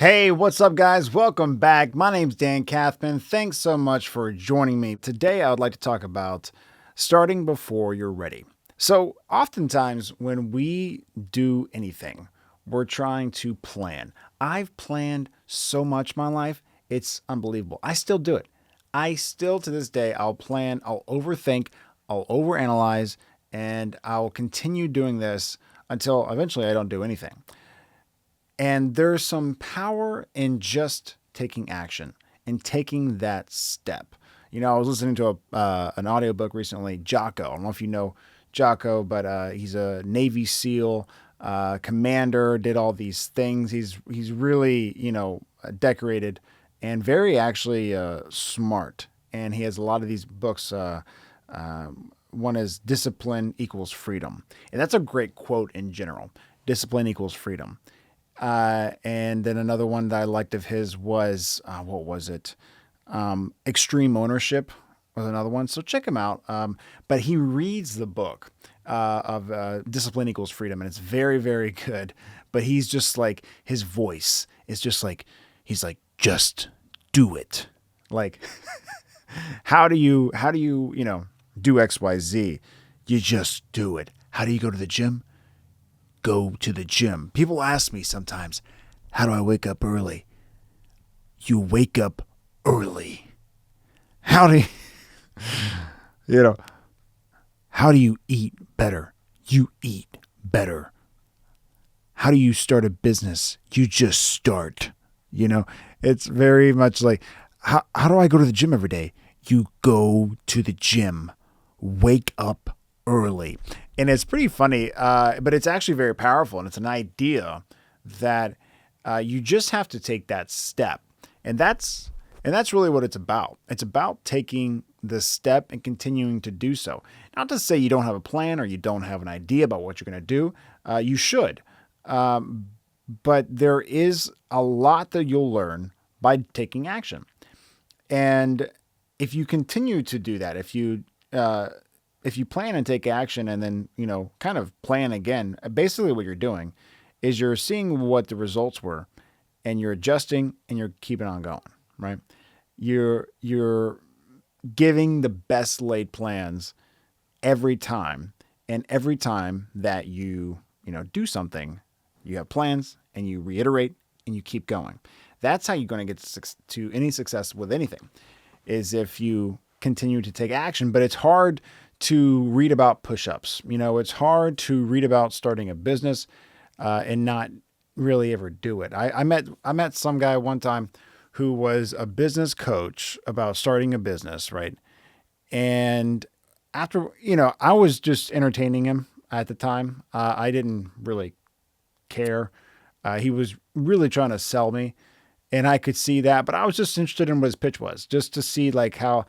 Hey, what's up, guys? Welcome back. My name's Dan Kathman. Thanks so much for joining me. Today, I would like to talk about starting before you're ready. So, oftentimes, when we do anything, we're trying to plan. I've planned so much my life, it's unbelievable. I still do it. I still, to this day, I'll plan, I'll overthink, I'll overanalyze, and I'll continue doing this until eventually I don't do anything. And there's some power in just taking action and taking that step. I was listening to an audiobook recently, Jocko. I don't know if you know Jocko, but he's a Navy SEAL commander, did all these things. He's really, decorated and very actually smart. And he has a lot of these books. One is Discipline Equals Freedom. And that's a great quote in general. Discipline equals freedom. And then another one that I liked of his was, what was it? Extreme Ownership was another one. So check him out. But he reads the book of Discipline Equals Freedom, and it's very, very good. But he's just like, his voice is just like, he's like, just do it. Like, how do you do X, Y, Z? You just do it. How do you go to the gym? Go to the gym. People ask me sometimes, how do I wake up early? You wake up early. How do you, you know, how do you eat better? You eat better. How do you start a business? You just start. It's very much like, how do I go to the gym every day? You go to the gym. Wake up early. And it's pretty funny, but it's actually very powerful. And it's an idea that you just have to take that step. And that's really what it's about. It's about taking the step and continuing to do so. Not to say you don't have a plan or you don't have an idea about what you're going to do. You should. But there is a lot that you'll learn by taking action. And if you continue to do that, if you plan and take action and then, kind of plan again, basically what you're doing is you're seeing what the results were and you're adjusting and you're keeping on going, right? You're giving the best laid plans every time. And every time that you do something, you have plans and you reiterate and you keep going. That's how you're going to get to any success with anything, is if you continue to take action. But it's hard to read about push-ups. It's hard to read about starting a business and not really ever do it. I met some guy one time who was a business coach about starting a business, right? And after, I was just entertaining him at the time. I didn't really care. He was really trying to sell me, and I could see that, but I was just interested in what his pitch was, just to see like how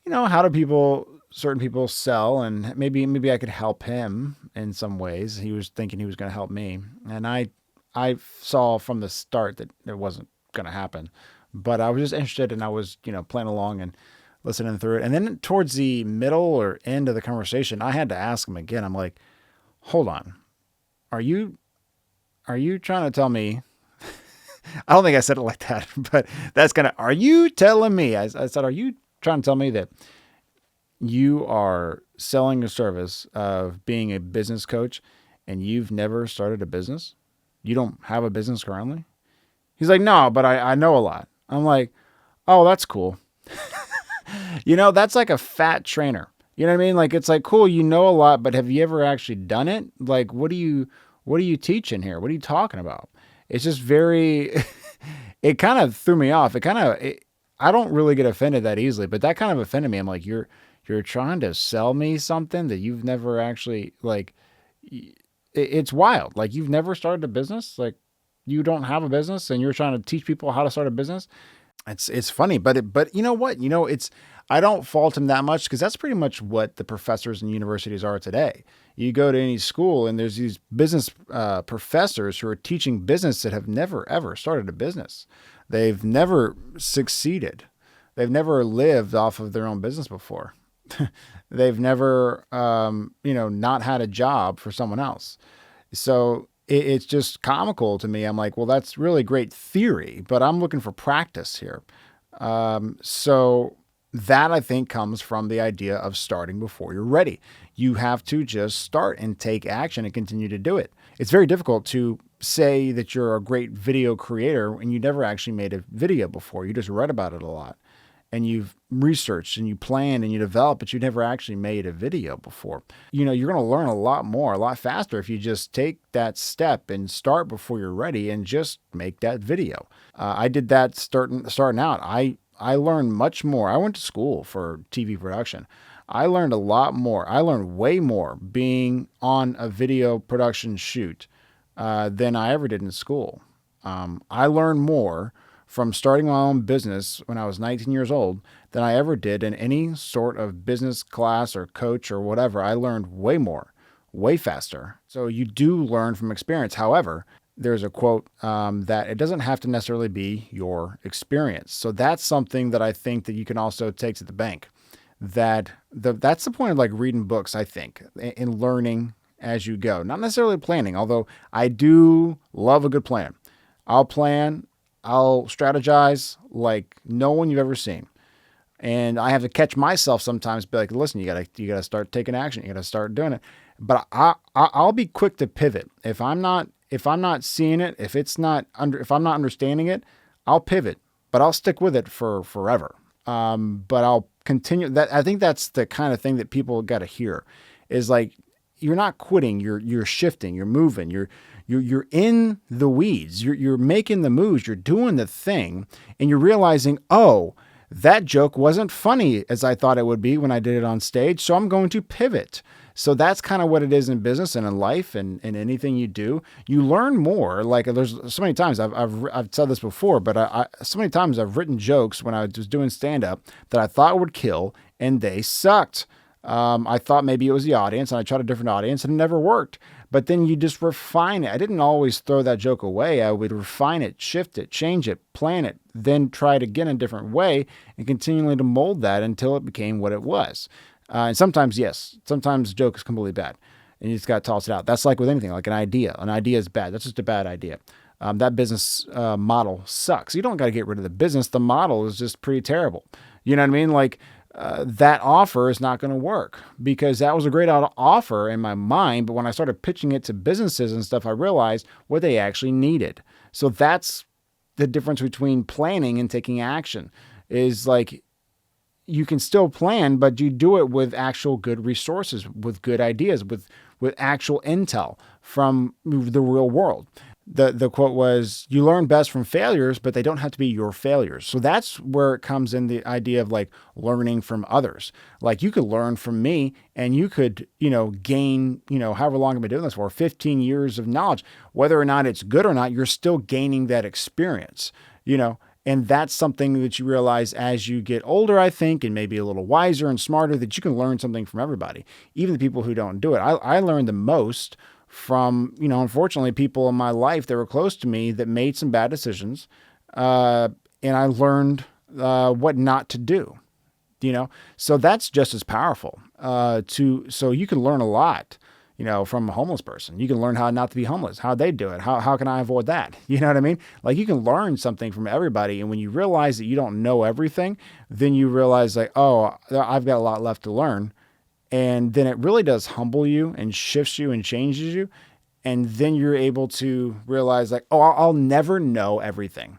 do certain people sell, and maybe I could help him in some ways. He was thinking he was going to help me. And I saw from the start that it wasn't going to happen, but I was just interested, and I was, playing along and listening through it. And then towards the middle or end of the conversation, I had to ask him again. I'm like, hold on. Are you trying to tell me, I don't think I said it like that, but are you telling me, I said, are you trying to tell me that you are selling a service of being a business coach and you've never started a business? You don't have a business currently? He's like, no, but I know a lot. I'm like, oh, that's cool. That's like a fat trainer. You know what I mean? Like, it's like, cool, you know a lot, but have you ever actually done it? Like, what are you teaching here? What are you talking about? It's just very, it kind of threw me off. I don't really get offended that easily, but that kind of offended me. I'm like, you're trying to sell me something that you've never actually, like, it's wild. Like, you've never started a business. Like, you don't have a business and you're trying to teach people how to start a business. It's funny, but you know what? I don't fault him that much, because that's pretty much what the professors in universities are today. You go to any school and there's these business professors who are teaching business that have never, ever started a business. They've never succeeded. They've never lived off of their own business before. They've never, not had a job for someone else. So it's just comical to me. I'm like, well, that's really great theory, but I'm looking for practice here. So that I think comes from the idea of starting before you're ready. You have to just start and take action and continue to do it. It's very difficult to say that you're a great video creator when you never actually made a video before. You just read about it a lot and you've researched and you planned and you developed, but you never actually made a video before. You know, you're going to learn a lot more, a lot faster if you just take that step and start before you're ready and just make that video. I did that starting out. I learned much more. I went to school for TV production. I learned a lot more. I learned way more being on a video production shoot than I ever did in school. I learned more from starting my own business when I was 19 years old than I ever did in any sort of business class or coach or whatever. I learned way more, way faster. So you do learn from experience. However, there's a quote that it doesn't have to necessarily be your experience. So that's something that I think that you can also take to the bank. That's the point of like reading books, I think, in learning as you go, not necessarily planning, although I do love a good plan. I'll plan, I'll strategize like no one you've ever seen. And I have to catch myself sometimes, be like, listen, you gotta start taking action. You gotta start doing it. But I'll be quick to pivot. If I'm not seeing it, if I'm not understanding it, I'll pivot, but I'll stick with it for forever. But I'll continue that. I think that's the kind of thing that people got to hear is like, you're not quitting. You're shifting, you're moving, you're in the weeds. You're making the moves. You're doing the thing and you're realizing, oh, that joke wasn't funny as I thought it would be when I did it on stage. So I'm going to pivot. So that's kind of what it is in business and in life and in anything you do. You learn more. Like there's so many times I've said this before, but so many times I've written jokes when I was doing stand up that I thought would kill and they sucked. I thought maybe it was the audience and I tried a different audience and it never worked. But then you just refine it. I didn't always throw that joke away. I would refine it, shift it, change it, plan it, then try it again in a different way and continually to mold that until it became what it was. And sometimes, yes, sometimes the joke is completely bad and you just got to toss it out. That's like with anything, like an idea. An idea is bad. That's just a bad idea. That business model sucks. You don't got to get rid of the business. The model is just pretty terrible. You know what I mean? Like, that offer is not going to work because that was a great offer in my mind. But when I started pitching it to businesses and stuff, I realized what they actually needed. So that's the difference between planning and taking action is like, you can still plan, but you do it with actual good resources, with good ideas, with actual intel from the real world. The quote was, you learn best from failures, but they don't have to be your failures. So that's where it comes in, the idea of like learning from others. Like you could learn from me and you could, gain, however long I've been doing this for, 15 years of knowledge, whether or not it's good or not, you're still gaining that experience, and that's something that you realize as you get older, I think, and maybe a little wiser and smarter, that you can learn something from everybody, even the people who don't do it. I learned the most from, unfortunately, people in my life that were close to me that made some bad decisions. And I learned what not to do, so that's just as powerful so you can learn a lot, from a homeless person. You can learn how not to be homeless, how they do it. How can I avoid that? You know what I mean? Like you can learn something from everybody. And when you realize that you don't know everything, then you realize like, oh, I've got a lot left to learn. And then it really does humble you and shifts you and changes you. And then you're able to realize like, oh, I'll never know everything.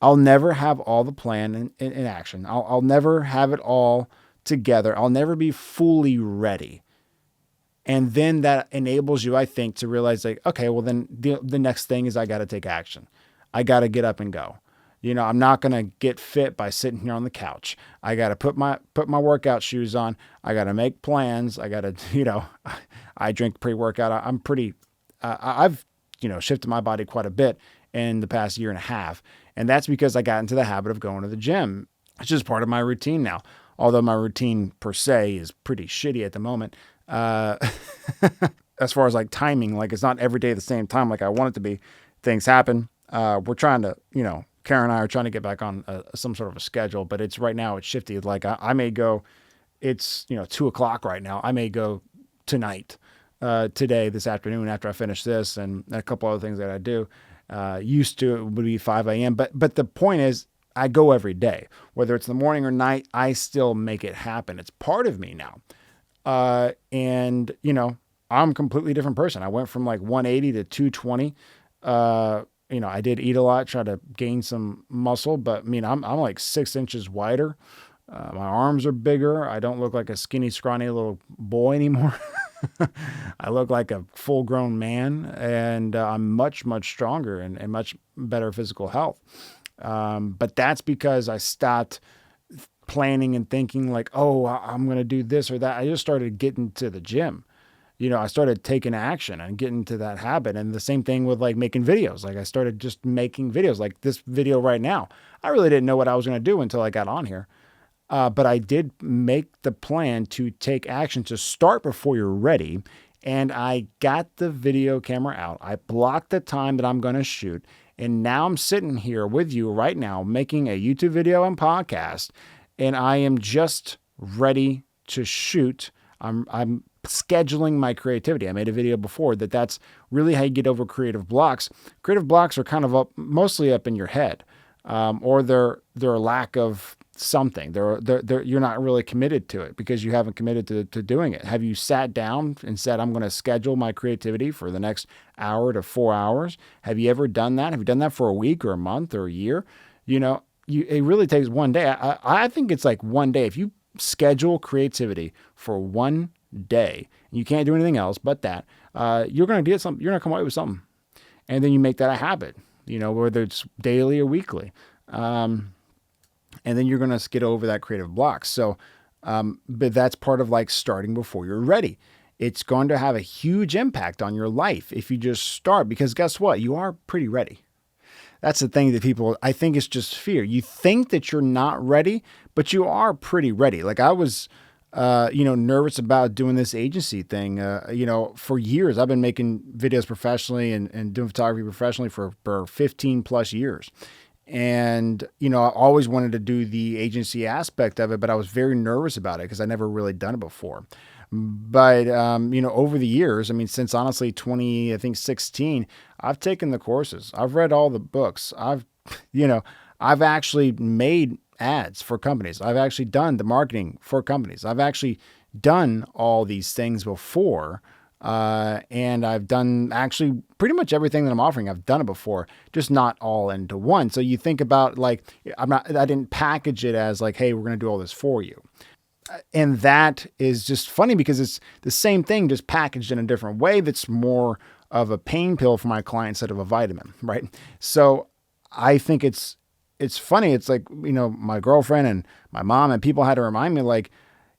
I'll never have all the plan in action. I'll never have it all together. I'll never be fully ready. And then that enables you, I think, to realize like, okay, well then the next thing is I got to take action. I got to get up and go. I'm not going to get fit by sitting here on the couch. I got to put my workout shoes on. I got to make plans. I got to, I drink pre-workout. I'm pretty, I've, shifted my body quite a bit in the past year and a half. And that's because I got into the habit of going to the gym. It's just part of my routine now. Although my routine per se is pretty shitty at the moment. As far as like timing, like it's not every day at the same time like I want it to be. Things happen. We're trying to, Karen and I are trying to get back on some sort of a schedule, but it's right now it's shifty. Like I may go, it's 2:00 right now. I may go tonight today, this afternoon, after I finish this and a couple other things that I do. Used to, it would be 5 a.m. But the point is, I go every day, whether it's the morning or night, I still make it happen. It's part of me now. And I'm a completely different person. I went from like 180 to 220. I did eat a lot, try to gain some muscle, but I'm like 6 inches wider. My arms are bigger. I don't look like a skinny, scrawny little boy anymore. I look like a full grown man, and I'm much, much stronger and much better physical health. But that's because I stopped planning and thinking like, oh, I'm going to do this or that. I just started getting to the gym. I started taking action and getting to that habit. And the same thing with like making videos. Like I started just making videos like this video right now. I really didn't know what I was going to do until I got on here. But I did make the plan to take action, to start before you're ready. And I got the video camera out. I blocked the time that I'm going to shoot. And now I'm sitting here with you right now, making a YouTube video and podcast. And I am just ready to shoot. I'm scheduling my creativity. I made a video before that's really how you get over creative blocks. Creative blocks are kind of mostly up in your head, or they're a lack of something. You're not really committed to it because you haven't committed to doing it. Have you sat down and said, I'm going to schedule my creativity for the next hour to 4 hours? Have you ever done that? Have you done that for a week or a month or a year? It really takes one day. I think it's like one day. If you schedule creativity for one day, and you can't do anything else but that, you're going to get something. You're going to come away with something. And then you make that a habit, whether it's daily or weekly. And then you're going to get over that creative block. So, but that's part of like starting before you're ready. It's going to have a huge impact on your life if you just start, because guess what? You are pretty ready. That's the thing that people, I think it's just fear. You think that you're not ready, but you are pretty ready. Like I was, nervous about doing this agency thing. For years, I've been making videos professionally and doing photography professionally for 15 plus years. And, I always wanted to do the agency aspect of it, but I was very nervous about it because I never really done it before. But, over the years, since honestly 2016, I've taken the courses. I've read all the books. I've actually made ads for companies. I've actually done the marketing for companies. I've actually done all these things before. And I've done actually pretty much everything that I'm offering. I've done it before, just not all into one. So you think about like, I didn't package it as like, hey, we're going to do all this for you. And that is just funny because it's the same thing, just packaged in a different way. That's more of a pain pill for my client instead of a vitamin. Right. So I think it's funny. It's like, my girlfriend and my mom and people had to remind me like,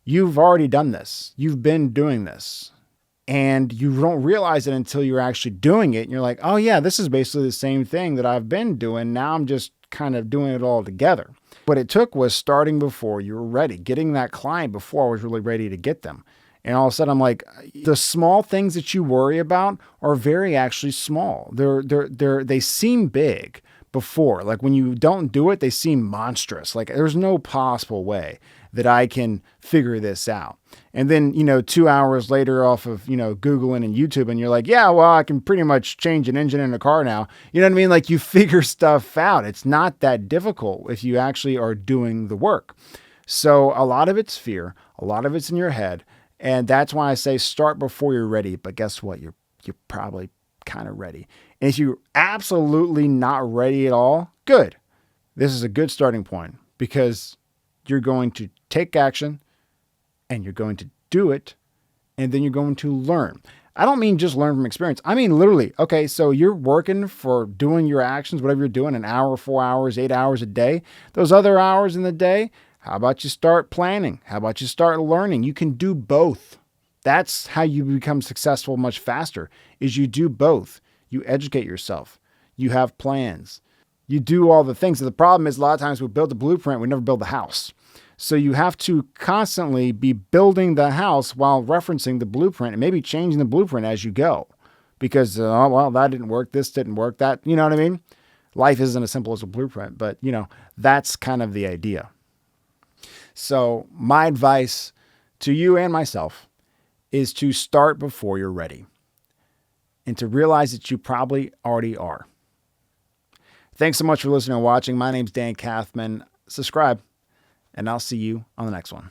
you've already done this. You've been doing this. And you don't realize it until you're actually doing it. And you're like, oh yeah, this is basically the same thing that I've been doing. Now I'm just kind of doing it all together. What it took was starting before you were ready, getting that client before I was really ready to get them. And all of a sudden I'm like, the small things that you worry about are very actually small. They seem big before. Like when you don't do it, they seem monstrous. Like there's no possible way that I can figure this out. And then, 2 hours later off of, Googling and YouTube, and you're like, yeah, well, I can pretty much change an engine in a car now. You know what I mean? Like you figure stuff out. It's not that difficult if you actually are doing the work. So a lot of it's fear. A lot of it's in your head. And that's why I say start before you're ready. But guess what? You're probably kind of ready. And if you're absolutely not ready at all, good. This is a good starting point because you're going to take action and you're going to do it, and then you're going to learn. I don't mean just learn from experience. I mean, literally, okay, so you're working for doing your actions, whatever you're doing, an hour, 4 hours, 8 hours a day. Those other hours in the day, how about you start planning? How about you start learning? You can do both. That's how you become successful much faster, is you do both. You educate yourself. You have plans. You do all the things. The problem is a lot of times we build the blueprint, we never build the house. So you have to constantly be building the house while referencing the blueprint and maybe changing the blueprint as you go. Because, that didn't work. This didn't work. That, you know what I mean? Life isn't as simple as a blueprint, but, that's kind of the idea. So my advice to you and myself is to start before you're ready and to realize that you probably already are. Thanks so much for listening and watching. My name's Dan Kathman. Subscribe, and I'll see you on the next one.